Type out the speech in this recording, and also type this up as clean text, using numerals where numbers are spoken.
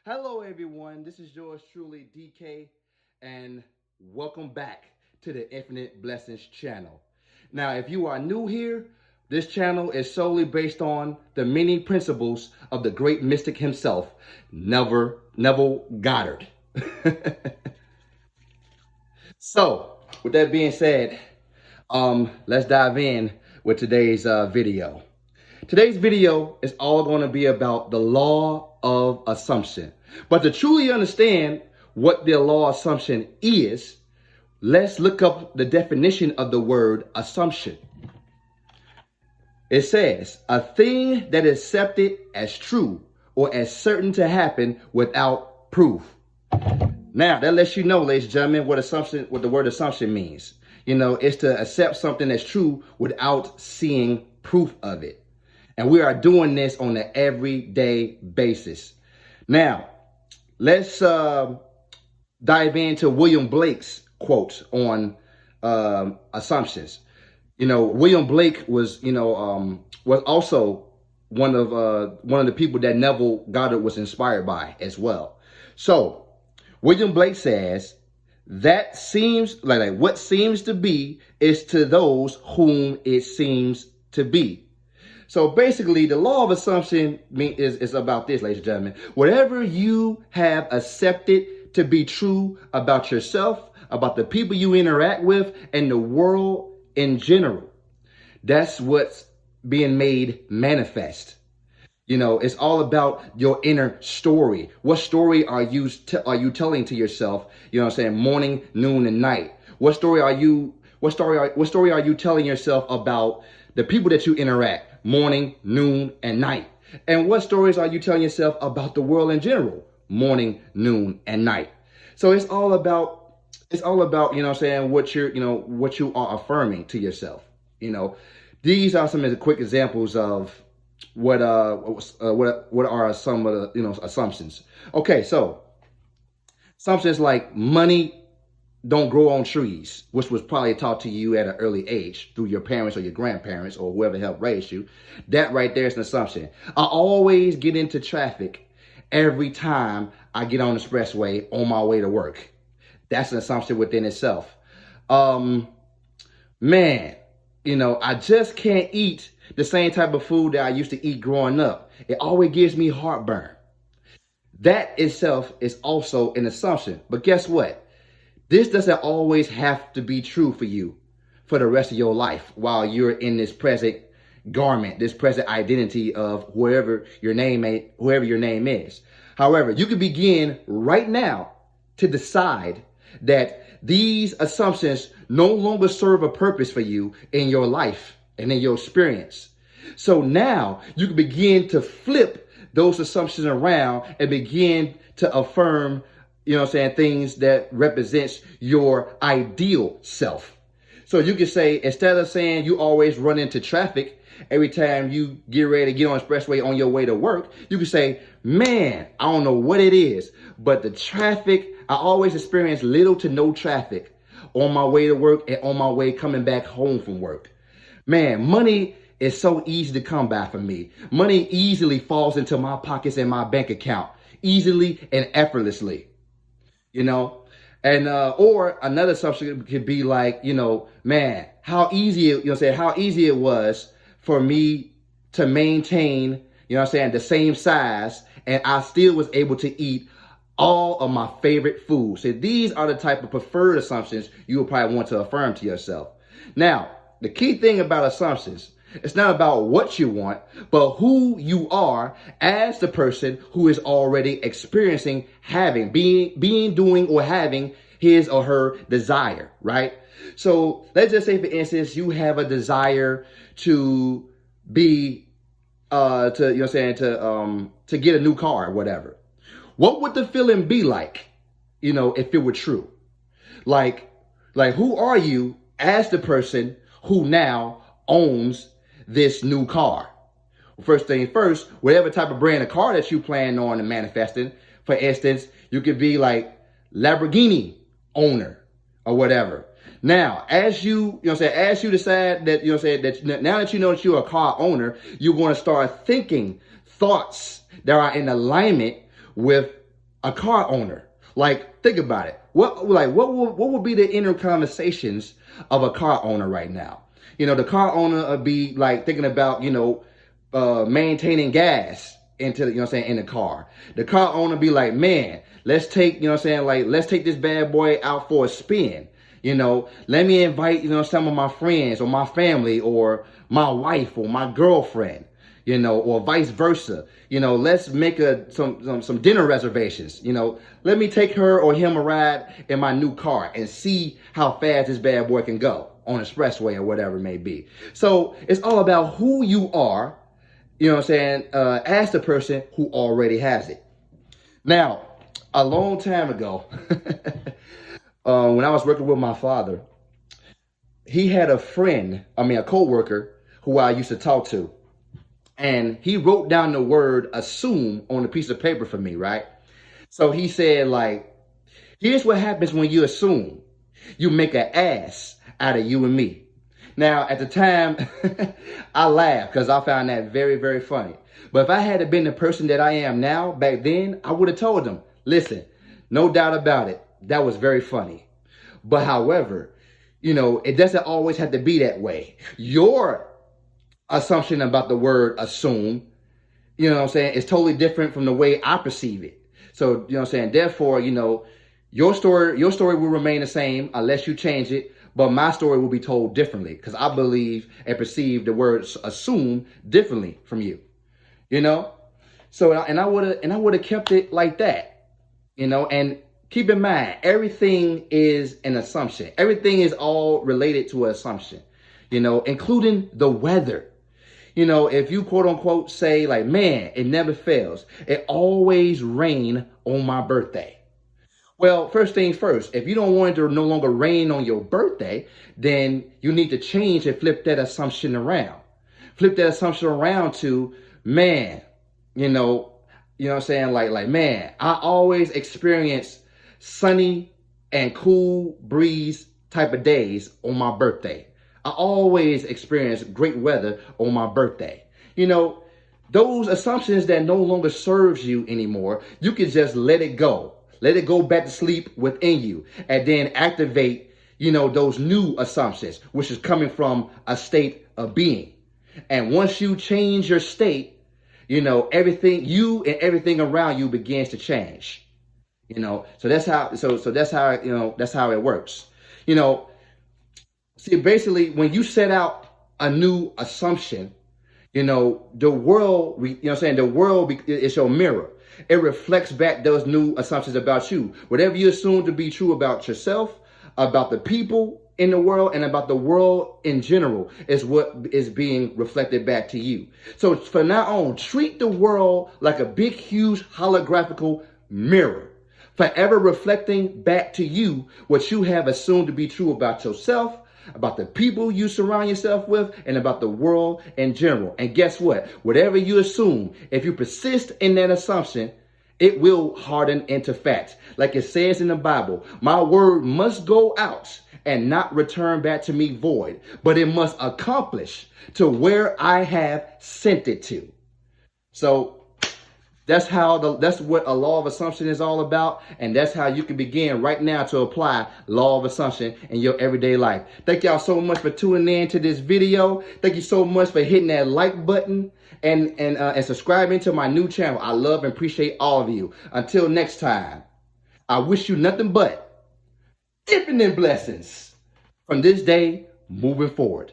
Hello, everyone. This is yours truly, DK, and welcome back to the Infinite Blessings channel. Now, if you are new here, this channel is solely based on the many principles of the great mystic himself, Neville Goddard. So, with that being said, let's dive in with today's video. Today's video is all going to be about the law of assumption. But to truly understand what the law of assumption is, let's look up the definition of the word assumption. It says, a thing that is accepted as true or as certain to happen without proof. Now, that lets you know, ladies and gentlemen, what the word assumption means. It's to accept something that's true without seeing proof of it. And we are doing this on an everyday basis. Now, let's dive into William Blake's quotes on assumptions. William Blake was also one of the people that Neville Goddard was inspired by as well. So, William Blake says, that seems like what seems to be is to those whom it seems to be. So basically, the law of assumption is about this, ladies and gentlemen. Whatever you have accepted to be true about yourself, about the people you interact with, and the world in general, that's what's being made manifest. It's all about your inner story. What story are you telling to yourself? Morning, noon, and night. What story are you telling yourself about the people that you interact? Morning, noon, and night. And what stories are you telling yourself about the world in general? Morning, noon, and night. So it's all about, what you are affirming to yourself. These are some of the quick examples of what are some of the, assumptions. Okay, so assumptions like money don't grow on trees, which was probably taught to you at an early age through your parents or your grandparents or whoever helped raise you. That right there is an assumption. I always get into traffic every time I get on the expressway on my way to work. That's an assumption within itself. I just can't eat the same type of food that I used to eat growing up. It always gives me heartburn. That itself is also an assumption. But guess what? This doesn't always have to be true for you for the rest of your life while you're in this present garment, this present identity of whoever your name is. However, you can begin right now to decide that these assumptions no longer serve a purpose for you in your life and in your experience. So now you can begin to flip those assumptions around and begin to affirm things that represents your ideal self. So you can say, instead of saying you always run into traffic every time you get ready to get on the expressway on your way to work, you can say, man, I don't know what it is, but the traffic, I always experience little to no traffic on my way to work and on my way coming back home from work. Man, money is so easy to come by for me. Money easily falls into my pockets and my bank account, easily and effortlessly. Or another assumption could be like, man, how easy it was for me to maintain, the same size, and I still was able to eat all of my favorite foods. So these are the type of preferred assumptions you will probably want to affirm to yourself. Now, the key thing about assumptions, it's not about what you want, but who you are as the person who is already experiencing doing, or having his or her desire, right? So let's just say, for instance, you have a desire to be, to get a new car or whatever. What would the feeling be like, if it were true? Like who are you as the person who now owns this new car? First thing first, whatever type of brand of car that you plan on manifesting, for instance, you could be like Lamborghini owner or whatever. Now, as you decide that, now that you know that you're a car owner, you're going to start thinking thoughts that are in alignment with a car owner. Like, think about it. What would be the inner conversations of a car owner right now? The car owner would be like thinking about, maintaining gas into the, in the car. The car owner be like, man, let's take, let's take this bad boy out for a spin. Let me invite, some of my friends or my family or my wife or my girlfriend, or vice versa. Let's make some dinner reservations. Let me take her or him a ride in my new car and see how fast this bad boy can go on expressway or whatever it may be. So it's all about who you are, as the person who already has it. Now, a long time ago, when I was working with my father, he had a coworker who I used to talk to. And he wrote down the word assume on a piece of paper for me, right? So he said, like, here's what happens when you assume. You make an ass out of you and me. Now, at the time, I laughed because I found that very, very funny. But if I had been the person that I am now, back then, I would have told them, listen, no doubt about it, that was very funny. But however, it doesn't always have to be that way. Your assumption about the word assume, is totally different from the way I perceive it. So, therefore, your story will remain the same unless you change it. But my story will be told differently because I believe and perceive the word assume differently from you, So, I would have kept it like that, and keep in mind, everything is an assumption. Everything is all related to an assumption, including the weather. If you quote unquote say like, man, it never fails. It always rain on my birthday. Well, first things first, if you don't want it to no longer rain on your birthday, then you need to change and flip that assumption around. Flip that assumption around to, man, man, I always experience sunny and cool breeze type of days on my birthday. I always experience great weather on my birthday. Those assumptions that no longer serves you anymore, you can just let it go. Let it go back to sleep within you and then activate, those new assumptions, which is coming from a state of being. And once you change your state, everything, you and everything around you begins to change. So that's how, that's how it works. See, basically, when you set out a new assumption, the world, the world is your mirror. It reflects back those new assumptions about you. Whatever you assume to be true about yourself, about the people in the world, and about the world in general is what is being reflected back to you. So from now on, treat the world like a big, huge holographical mirror, forever reflecting back to you what you have assumed to be true about yourself, about the people you surround yourself with, and about the world in general. And guess what? Whatever you assume, if you persist in that assumption, it will harden into fact. Like it says in the Bible, my word must go out and not return back to me void, but it must accomplish to where I have sent it to. So that's what a law of assumption is all about. And that's how you can begin right now to apply law of assumption in your everyday life. Thank y'all so much for tuning in to this video. Thank you so much for hitting that like button and subscribing to my new channel. I love and appreciate all of you. Until next time, I wish you nothing but infinite blessings from this day moving forward.